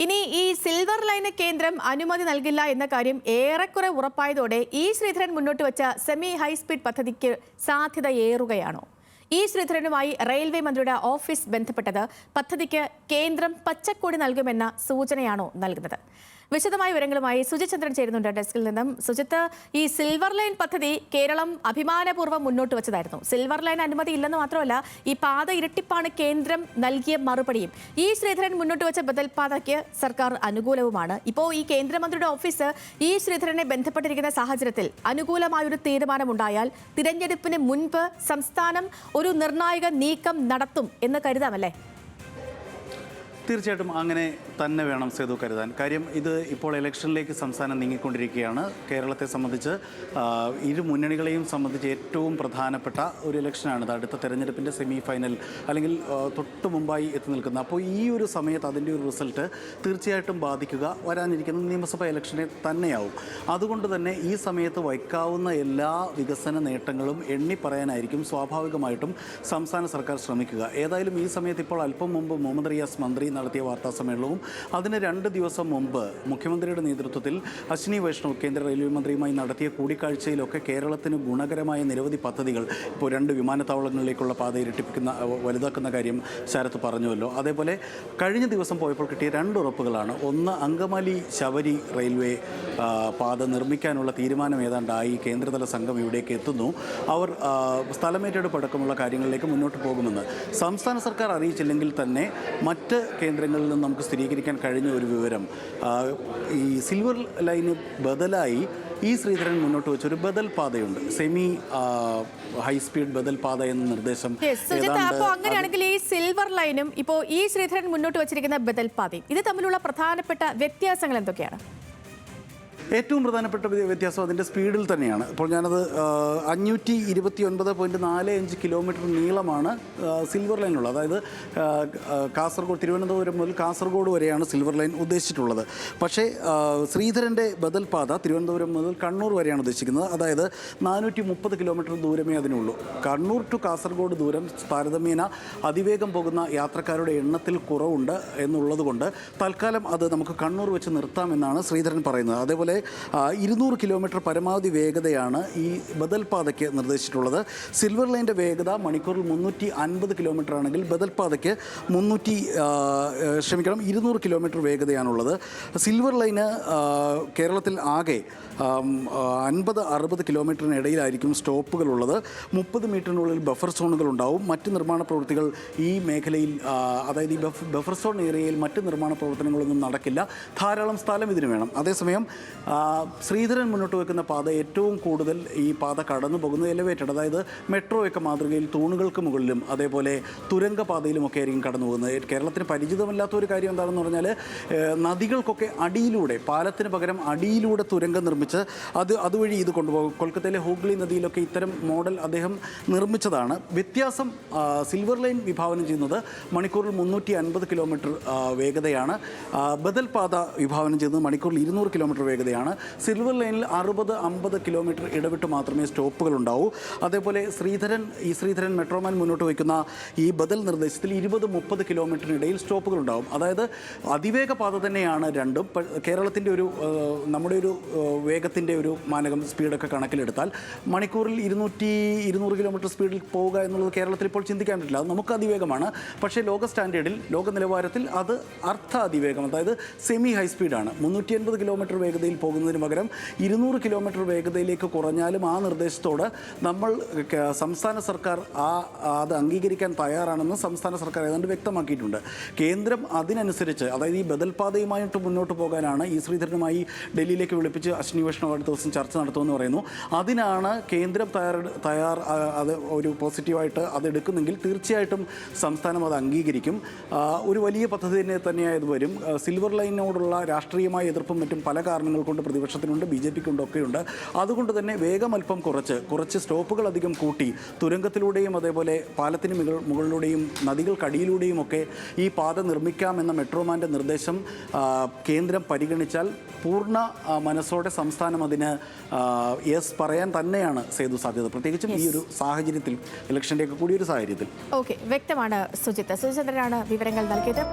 ഇനി ഈ silver line കേന്ദ്രം അനുമതി നൽകില്ല എന്ന കാര്യം ഏറെക്കുറെ ഉറപ്പായതോടെ ഇ ശ്രീധരൻ മുന്നോട്ട് വെച്ച സെമി ഹൈസ്പീഡ് പദ്ധതിക്ക് സാധ്യത ഏറുകയാണോ? ഇ ശ്രീധരനുമായി റെയിൽവേ മന്ത്രിയുടെ ഓഫീസ് ബന്ധപ്പെട്ടത് പദ്ധതിക്ക് കേന്ദ്രം പച്ചക്കൊടി നൽകുമെന്ന സൂചനയാണോ നൽകുന്നത്? വിശദമായ വിവരങ്ങളുമായി സുജിത് ചന്ദ്രൻ ചേരുന്നുണ്ട് ഡെസ്കിൽ നിന്നും. സുജിത്ത്, ഈ സിൽവർ ലൈൻ പദ്ധതി കേരളം അഭിമാനപൂർവ്വം മുന്നോട്ട് വെച്ചതായിരുന്നു. സിൽവർ ലൈൻ അനുമതി ഇല്ലെന്ന് മാത്രമല്ല, ഈ പാത ഇരട്ടിപ്പാണ് കേന്ദ്രം നൽകിയ മറുപടിയും. ഇ ശ്രീധരൻ മുന്നോട്ട് വെച്ച ബദൽ പാതയ്ക്ക് സർക്കാർ അനുകൂലവുമാണ്. ഇപ്പോൾ ഈ കേന്ദ്രമന്ത്രിയുടെ ഓഫീസ് ഇ ശ്രീധരനെ ബന്ധപ്പെട്ടിരിക്കുന്ന സാഹചര്യത്തിൽ അനുകൂലമായൊരു തീരുമാനമുണ്ടായാൽ തിരഞ്ഞെടുപ്പിന് മുൻപ് സംസ്ഥാനം ഒരു നിർണായക നീക്കം നടത്തും എന്ന് കരുതാമല്ലേ? തീർച്ചയായിട്ടും അങ്ങനെ തന്നെ വേണം സേതു കരുതാൻ. കാര്യം ഇത് ഇപ്പോൾ ഇലക്ഷനിലേക്ക് സംസ്ഥാനം നീങ്ങിക്കൊണ്ടിരിക്കുകയാണ്. കേരളത്തെ സംബന്ധിച്ച് ഇരു മുന്നണികളെയും സംബന്ധിച്ച് ഏറ്റവും പ്രധാനപ്പെട്ട ഒരു ഇലക്ഷനാണിത്. അടുത്ത തെരഞ്ഞെടുപ്പിൻ്റെ സെമി ഫൈനൽ അല്ലെങ്കിൽ തൊട്ട് മുമ്പായി എത്തി നിൽക്കുന്ന. അപ്പോൾ ഈ ഒരു സമയത്ത് അതിൻ്റെ ഒരു റിസൾട്ട് തീർച്ചയായിട്ടും ബാധിക്കുക വരാനിരിക്കുന്ന നിയമസഭാ ഇലക്ഷനെ തന്നെയാവും. അതുകൊണ്ട് തന്നെ ഈ സമയത്ത് വയ്ക്കാവുന്ന എല്ലാ വികസന നേട്ടങ്ങളും എണ്ണി പറയാനായിരിക്കും സ്വാഭാവികമായിട്ടും സംസ്ഥാന സർക്കാർ ശ്രമിക്കുക. ഏതായാലും ഈ സമയത്ത് ഇപ്പോൾ അല്പം മുമ്പ് മുഹമ്മദ് റിയാസ് മന്ത്രി നടത്തിയ വാർത്താ സമ്മേളനവും അതിന് 2 ദിവസം മുമ്പ് മുഖ്യമന്ത്രിയുടെ നേതൃത്വത്തിൽ അശ്വിനി വൈഷ്ണവ് കേന്ദ്ര റെയിൽവേ മന്ത്രിയുമായി നടത്തിയ കൂടിക്കാഴ്ചയിലൊക്കെ കേരളത്തിന് ഗുണകരമായ നിരവധി പദ്ധതികൾ, ഇപ്പോൾ 2 വിമാനത്താവളങ്ങളിലേക്കുള്ള പാത ഇരട്ടിപ്പിക്കുന്ന വലുതാക്കുന്ന കാര്യം ശരത്ത് പറഞ്ഞുവല്ലോ. അതേപോലെ കഴിഞ്ഞ ദിവസം പോയപ്പോൾ കിട്ടിയ 2 ഉറപ്പുകളാണ്. ഒന്ന്, അങ്കമാലി ശബരി റെയിൽവേ പാത നിർമ്മിക്കാനുള്ള തീരുമാനം ഏതാണ്ടായി. കേന്ദ്രതല സംഘം ഇവിടേക്ക് എത്തുന്നു. അവർ സ്ഥലമേറ്റെടുപ്പ് അടക്കമുള്ള കാര്യങ്ങളിലേക്ക് മുന്നോട്ട് പോകുമെന്ന് സംസ്ഥാന സർക്കാർ അറിയിച്ചില്ലെങ്കിൽ തന്നെ മറ്റ് കേന്ദ്രങ്ങളിൽ നിന്ന് നമുക്ക് സ്ഥിരീകരിക്കാൻ കഴിഞ്ഞ ഒരു വിവരം, ഈ സിൽവർ ലൈന് ബദലായി ഇ ശ്രീധരൻ മുന്നോട്ട് വെച്ചൊരു ബദൽ പാതയുണ്ട്, സെമി ഹൈസ്പീഡ് ബദൽ പാത എന്ന നിർദ്ദേശം. അങ്ങനെയാണെങ്കിൽ ഈ സിൽവർ ലൈനും ഇപ്പോൾ ഇ ശ്രീധരൻ മുന്നോട്ട് വെച്ചിരിക്കുന്ന ബദൽ പാതയും ഇത് തമ്മിലുള്ള പ്രധാനപ്പെട്ട വ്യത്യാസങ്ങൾ എന്തൊക്കെയാണ്? ഏറ്റവും പ്രധാനപ്പെട്ട വ്യത്യാസം അതിൻ്റെ സ്പീഡിൽ തന്നെയാണ്. ഇപ്പോൾ ഞാനത് 529.45 കിലോമീറ്റർ നീളമാണ് സിൽവർ ലൈനുള്ളത്. അതായത് തിരുവനന്തപുരം മുതൽ കാസർഗോഡ് വരെയാണ് സിൽവർ ലൈൻ ഉദ്ദേശിച്ചിട്ടുള്ളത്. പക്ഷേ ശ്രീധരൻ്റെ ബദൽ പാത തിരുവനന്തപുരം മുതൽ കണ്ണൂർ വരെയാണ് ഉദ്ദേശിക്കുന്നത്. അതായത് 430 കിലോമീറ്റർ ദൂരമേ അതിനുള്ളൂ. കണ്ണൂർ ടു കാസർഗോഡ് ദൂരം താരതമ്യേന അതിവേഗം പോകുന്ന യാത്രക്കാരുടെ എണ്ണത്തിൽ കുറവുണ്ട് എന്നുള്ളതുകൊണ്ട് തൽക്കാലം അത് നമുക്ക് കണ്ണൂർ വെച്ച് നിർത്താമെന്നാണ് ശ്രീധരൻ പറയുന്നത്. അതേപോലെ 200 കിലോമീറ്റർ പരമാവധി വേഗതയാണ് ഈ ബദൽ പാതയ്ക്ക് നിർദ്ദേശിച്ചിട്ടുള്ളത്. സിൽവർ ലൈൻ്റെ വേഗത മണിക്കൂറിൽ 350 കിലോമീറ്റർ ആണെങ്കിൽ ബദൽ പാതയ്ക്ക് 200 കിലോമീറ്റർ വേഗതയാണുള്ളത്. സിൽവർ ലൈന് കേരളത്തിൽ ആകെ 50-60 കിലോമീറ്ററിനിടയിലായിരിക്കും സ്റ്റോപ്പുകളുള്ളത്. 30 മീറ്ററിനുള്ളിൽ ബഫർ സോണുകളുണ്ടാവും. മറ്റ് നിർമ്മാണ പ്രവൃത്തികൾ ഈ മേഖലയിൽ, അതായത് ഈ ബഫർ സോൺ ഏരിയയിൽ മറ്റ് നിർമ്മാണ പ്രവർത്തനങ്ങളൊന്നും നടക്കില്ല. ധാരാളം സ്ഥലം ഇതിന് വേണം. അതേസമയം ശ്രീധരൻ മുന്നോട്ട് വെക്കുന്ന പാത ഏറ്റവും കൂടുതൽ ഈ പാത കടന്നു പോകുന്നത് എലിവേറ്റഡ്, അതായത് മെട്രോയൊക്കെ മാതൃകയിൽ തൂണുകൾക്ക് മുകളിലും അതേപോലെ തുരങ്കപാതയിലുമൊക്കെ ആയിരിക്കും കടന്നു പോകുന്നത്. കേരളത്തിന് പരിചിതമല്ലാത്ത ഒരു കാര്യം എന്താണെന്ന് പറഞ്ഞാൽ, നദികൾക്കൊക്കെ അടിയിലൂടെ, പാലത്തിന് പകരം അടിയിലൂടെ തുരങ്കം നിർമ്മിച്ച് അതുവഴി ഇത് കൊണ്ടുപോകും. കൊൽക്കത്തയിലെ ഹൂഗ്ലി നദിയിലൊക്കെ ഇത്തരം മോഡൽ അദ്ദേഹം നിർമ്മിച്ചതാണ്. വ്യത്യാസം, സിൽവർ ലൈൻ വിഭാവനം ചെയ്യുന്നത് മണിക്കൂറിൽ 350 കിലോമീറ്റർ വേഗതയാണ്. ബദൽ പാത വിഭാവനം ചെയ്യുന്നത് മണിക്കൂറിൽ 200 കിലോമീറ്റർ വേഗതയാണ്. സിൽവർ ലൈനിൽ 60-50 കിലോമീറ്റർ ഇടവിട്ട് മാത്രമേ സ്റ്റോപ്പുകൾ ഉണ്ടാവൂ. അതേപോലെ ശ്രീധരൻ മെട്രോമാൻ മുന്നോട്ട് വയ്ക്കുന്ന ഈ ബദൽ നിർദ്ദേശത്തിൽ 20-30 കിലോമീറ്ററിനിടയിൽ സ്റ്റോപ്പുകൾ ഉണ്ടാവും. അതായത് അതിവേഗ പാത തന്നെയാണ് രണ്ടും. കേരളത്തിൻ്റെ നമ്മുടെ ഒരു വേഗത്തിൻ്റെ ഒരു മാനകം സ്പീഡൊക്കെ കണക്കിലെടുത്താൽ മണിക്കൂറിൽ 200 കിലോമീറ്റർ സ്പീഡിൽ പോവുക എന്നുള്ളത് കേരളത്തിൽ ഇപ്പോൾ ചിന്തിക്കാൻ പറ്റില്ല. അത് നമുക്ക് അതിവേഗമാണ്. പക്ഷേ ലോക സ്റ്റാൻഡേർഡിൽ, ലോക നിലവാരത്തിൽ അത് അർദ്ധ അതിവേഗം, അതായത് സെമി ഹൈ സ്പീഡാണ്. 380 കിലോമീറ്റർ വേഗതയിൽ പോകുന്നതിന് പകരം 200 കിലോമീറ്റർ വേഗതയിലേക്ക് കുറഞ്ഞാലും ആ നിർദ്ദേശത്തോട് സംസ്ഥാന സർക്കാർ അത് അംഗീകരിക്കാൻ തയ്യാറാണെന്ന് സംസ്ഥാന സർക്കാർ ഏതാണ്ട് വ്യക്തമാക്കിയിട്ടുണ്ട്. കേന്ദ്രം അതിനനുസരിച്ച്, അതായത് ഈ ബദൽ പാതയുമായിട്ട് മുന്നോട്ട് പോകാനാണ് ഈ ശ്രീധരനുമായി ഡൽഹിയിലേക്ക് വിളിപ്പിച്ച് അശ്വിനി വൈഷ്ണവ് അടുത്ത ദിവസം ചർച്ച നടത്തുമെന്ന് പറയുന്നു. അതിനാണ് കേന്ദ്രം അത് ഒരു പോസിറ്റീവായിട്ട് അതെടുക്കുന്നെങ്കിൽ തീർച്ചയായിട്ടും സംസ്ഥാനം അത് അംഗീകരിക്കും. ഒരു വലിയ പദ്ധതി തന്നെയായത് വരും. സിൽവർ ലൈനിനോടുള്ള രാഷ്ട്രീയമായ എതിർപ്പും മറ്റും പല കാരണങ്ങൾ കൊണ്ട് പ്രതിപക്ഷത്തിനുണ്ട്, BJP-ക്കുണ്ട്, ഒക്കെയുണ്ട്. അതുകൊണ്ട് തന്നെ വേഗം അല്പം കുറച്ച് സ്റ്റോപ്പുകൾ അധികം കൂട്ടി തുരങ്കത്തിലൂടെയും അതേപോലെ പാലത്തിന് മുകളിലൂടെയും നദികൾക്കടിയിലൂടെയും ഒക്കെ ഈ പാത നിർമ്മിക്കാമെന്ന മെട്രോമാൻ്റെ നിർദ്ദേശം കേന്ദ്രം പരിഗണിച്ചാൽ പൂർണ്ണ മനസ്സോടെ സംസ്ഥാനം അതിന് യെസ് പറയാൻ തന്നെയാണ് സേതു സാധ്യത, പ്രത്യേകിച്ചും ഈ ഒരു സാഹചര്യത്തിൽ, ഇലക്ഷൻ്റെയൊക്കെ കൂടിയൊരു സാഹചര്യത്തിൽ. ഓക്കെ, വ്യക്തമാണ് സുജിത്ത്. സുചന്ദ്രനാണ് വിവരങ്ങൾ നൽകിയത്.